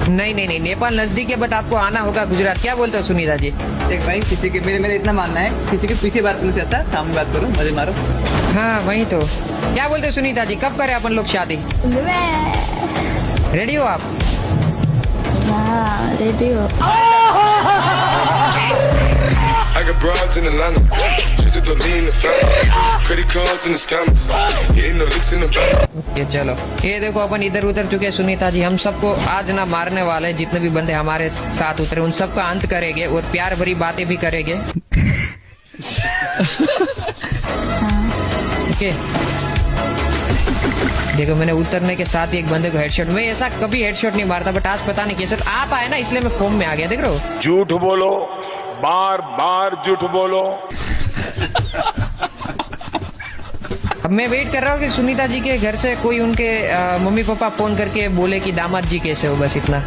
नहीं नहीं नहीं, नेपाल नजदीक है बट आपको आना होगा गुजरात। क्या बोलते हो सुनीता जी? देख भाई, किसी के मेरे इतना मानना है, किसी के पीछे बात करने से अच्छा सामने बात करो, मजे मारो। हाँ वही तो। क्या बोलते हो सुनीता जी, कब करें अपन लोग शादी? रेडी हो आप? हाँ रेडी हो। I got broads in Atlanta, just to lean in the family, credit cards in the scammers, hitting the licks in the back. ये चलो, ये देखो अपन इधर उतर चुके हैं सुनीता जी। हम सबको आज ना मारने वाले हैं, जितने भी बंदे हमारे साथ उतरे उन सबका अंत करेंगे और प्यार भरी बातें भी करेंगे। ओके देखो, मैंने उतरने के साथ ही एक बंदे को हेडशॉट, मैं ऐसा कभी हेडशॉट नहीं मारता बट आज पता नहीं कैसे आप आए ना, इसलिए मैं फॉर्म में आ गया। देख रहे हो, झूठ बोलो, बार बार झूठ बोलो। अब मैं वेट कर रहा हूँ कि सुनीता जी के घर से कोई उनके मम्मी पापा फोन करके बोले कि दामाद जी कैसे हो, बस इतना।